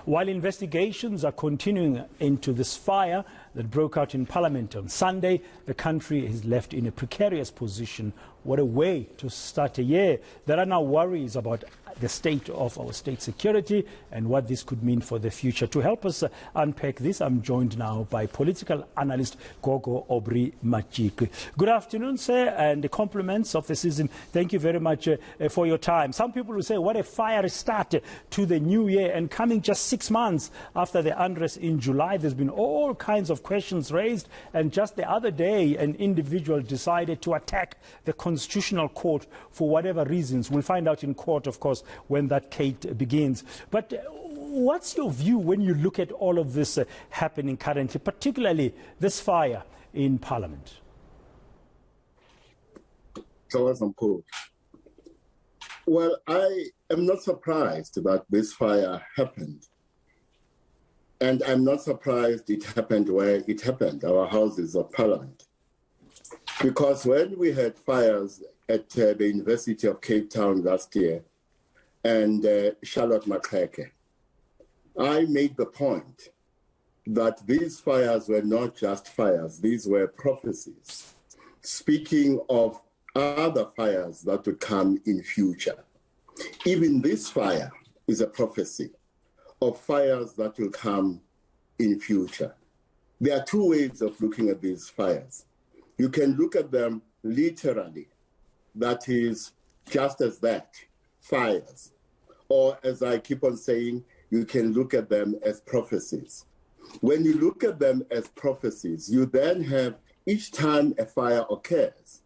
While investigations are continuing into this fire that broke out in Parliament on Sunday, the country is left in a precarious position. What a way to start a year. There are now worries about the state of our state security and what this could mean for the future. To help us unpack this, I'm joined now by political analyst Gogo Aubrey Matshiqi. Good afternoon, sir, and the compliments of the season. Thank you very much for your time. Some people will say, what a fiery start to the new year, and coming just 6 months after the unrest in July, there's been all kinds of questions raised, and just the other day, an individual decided to attack the Constitutional Court for whatever reasons. We'll find out in court, of course, when that case begins. But what's your view when you look at all of this happening currently, particularly this fire in Parliament? Well, I am not surprised that this fire happened. And I'm not surprised it happened where it happened, our houses of Parliament. Because when we had fires at the University of Cape Town last year, and Charlotte Maxeke, I made the point that these fires were not just fires, these were prophecies, speaking of other fires that would come in future. Even this fire is a prophecy of fires that will come in future. There are two ways of looking at these fires. You can look at them literally, that is just as that, fires. Or as I keep on saying, you can look at them as prophecies. When you look at them as prophecies, you then have, each time a fire occurs,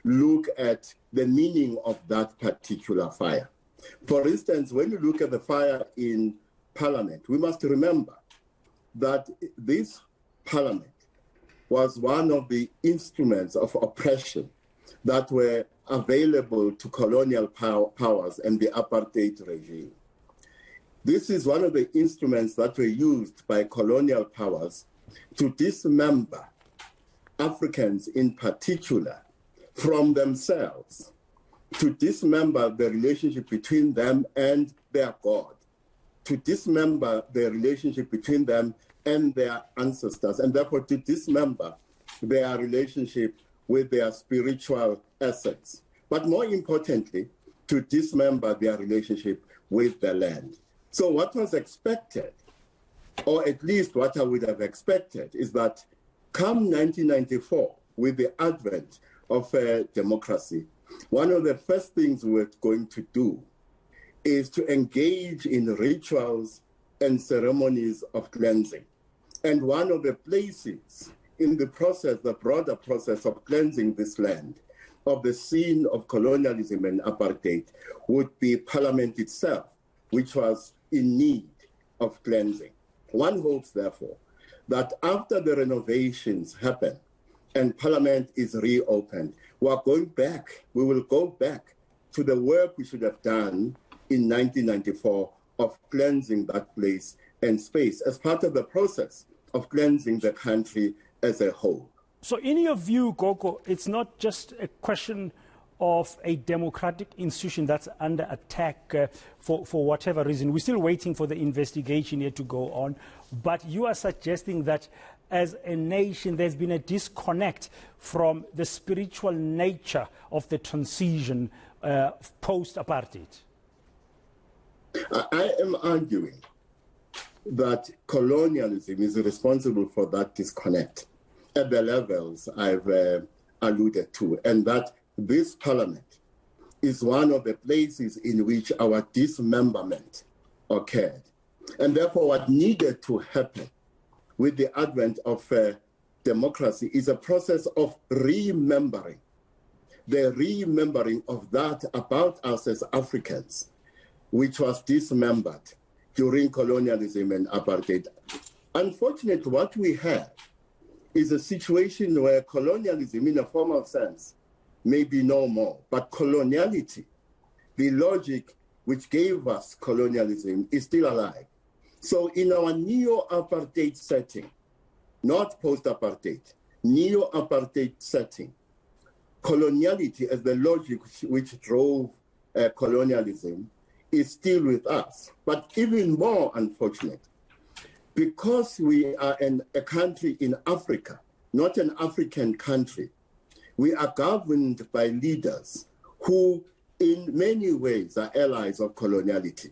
look at the meaning of that particular fire. For instance, when you look at the fire in Parliament, we must remember that this Parliament was one of the instruments of oppression that were available to colonial powers and the apartheid regime. This is one of the instruments that were used by colonial powers to dismember Africans in particular from themselves, to dismember the relationship between them and their God, to dismember the relationship between them and their ancestors, and therefore to dismember their relationship with their spiritual assets. But more importantly, to dismember their relationship with the land. So what was expected, or at least what I would have expected, is that come 1994, with the advent of democracy, one of the first things we're going to do is to engage in rituals and ceremonies of cleansing. And one of the places in the process, the broader process of cleansing this land of the sin of colonialism and apartheid, would be Parliament itself, which was in need of cleansing. One hopes, therefore, that after the renovations happen and Parliament is reopened, we will go back to the work we should have done in 1994 of cleansing that place and space as part of the process of cleansing the country as a whole. So in your view, Gogo, it's not just a question of a democratic institution that's under attack for whatever reason. We're still waiting for the investigation here to go on, but you are suggesting that as a nation there's been a disconnect from the spiritual nature of the transition post-apartheid. I am arguing that colonialism is responsible for that disconnect at the levels I've alluded to, and that this Parliament is one of the places in which our dismemberment occurred. And therefore, what needed to happen with the advent of democracy is a process of remembering, the remembering of that about us as Africans, which was dismembered during colonialism and apartheid. Unfortunately, what we have is a situation where colonialism, in a formal sense, may be no more, but coloniality, the logic which gave us colonialism, is still alive. So in our neo-apartheid setting, not post-apartheid, neo-apartheid setting, coloniality as the logic which drove colonialism is still with us. But even more unfortunate, because we are a country in Africa, not an African country, we are governed by leaders who in many ways are allies of coloniality.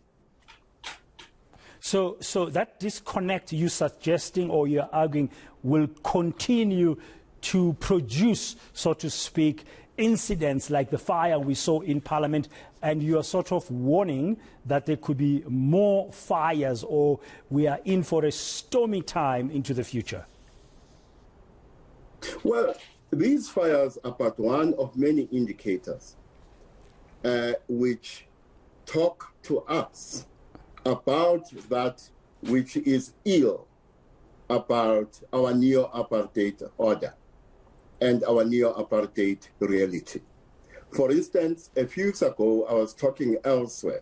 So that disconnect you're suggesting or you're arguing will continue to produce, so to speak, incidents like the fire we saw in Parliament, and you're sort of warning that there could be more fires, or we are in for a stormy time into the future? Well, these fires are but one of many indicators which talk to us about that which is ill about our neo-apartheid order and our neo-apartheid reality. For instance, a few weeks ago, I was talking elsewhere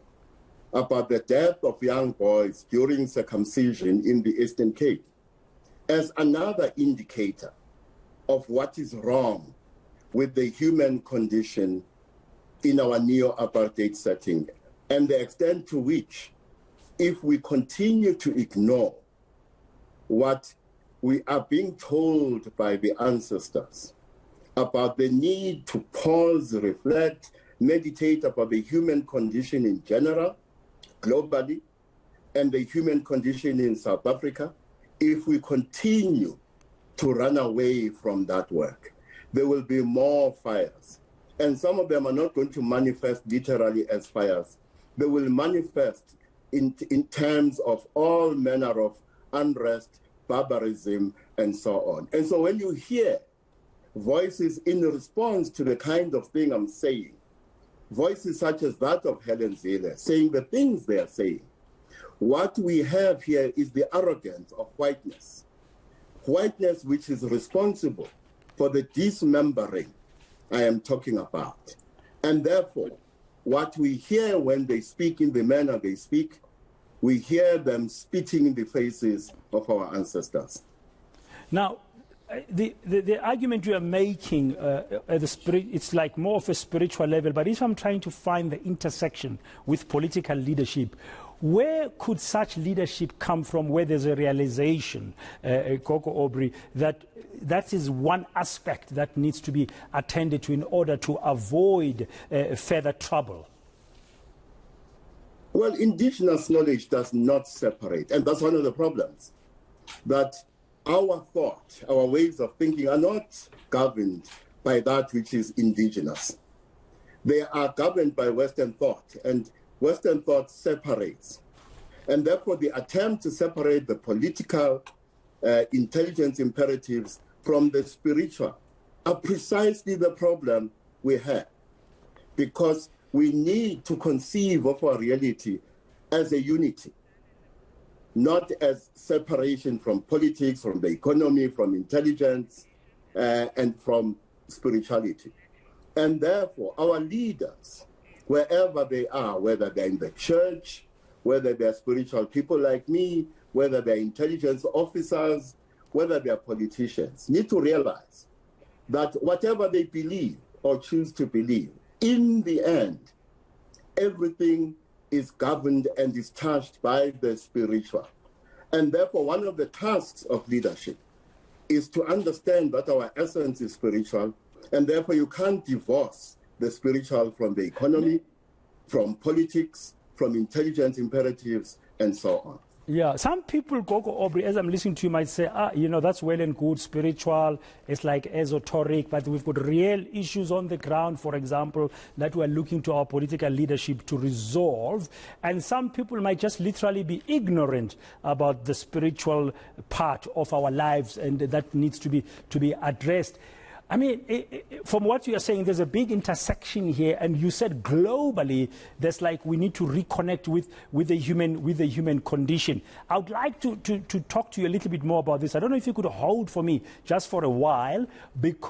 about the death of young boys during circumcision in the Eastern Cape as another indicator of what is wrong with the human condition in our neo-apartheid setting, and the extent to which, if we continue to ignore what we are being told by the ancestors about the need to pause, reflect, meditate about the human condition in general, globally, and the human condition in South Africa, if we continue to run away from that work, there will be more fires. And some of them are not going to manifest literally as fires. They will manifest in terms of all manner of unrest, barbarism, and so on. And so when you hear voices in response to the kind of thing I'm saying, voices such as that of Helen Zille saying the things they are saying, what we have here is the arrogance of whiteness. Whiteness which is responsible for the dismembering I am talking about. And therefore, what we hear when they speak in the manner they speak, we hear them spitting in the faces of our ancestors. Now, the argument you are making, it's like more of a spiritual level, but if I'm trying to find the intersection with political leadership, where could such leadership come from, where there's a realization, Gogo Aubrey, that is one aspect that needs to be attended to in order to avoid further trouble? Well, indigenous knowledge does not separate, and that's one of the problems, that our thought, our ways of thinking are not governed by that which is indigenous. They are governed by Western thought, and Western thought separates. And therefore, the attempt to separate the political intelligence imperatives from the spiritual are precisely the problem we have, because we need to conceive of our reality as a unity, not as separation from politics, from the economy, from intelligence, and from spirituality. And therefore, our leaders, wherever they are, whether they're in the church, whether they're spiritual people like me, whether they're intelligence officers, whether they're politicians, need to realize that whatever they believe or choose to believe, in the end, everything is governed and is touched by the spiritual. And therefore, one of the tasks of leadership is to understand that our essence is spiritual, and therefore you can't divorce the spiritual from the economy, from politics, from intelligence imperatives, and so on. Yeah, some people, Gogo Aubrey, as I'm listening to you, might say, that's well and good, spiritual, it's like esoteric, but we've got real issues on the ground, for example, that we're looking to our political leadership to resolve. And some people might just literally be ignorant about the spiritual part of our lives, and that needs to be addressed. I mean, from what you are saying, there's a big intersection here, and you said globally, there's like we need to reconnect with the human condition. I would like to talk to you a little bit more about this. I don't know if you could hold for me just for a while, because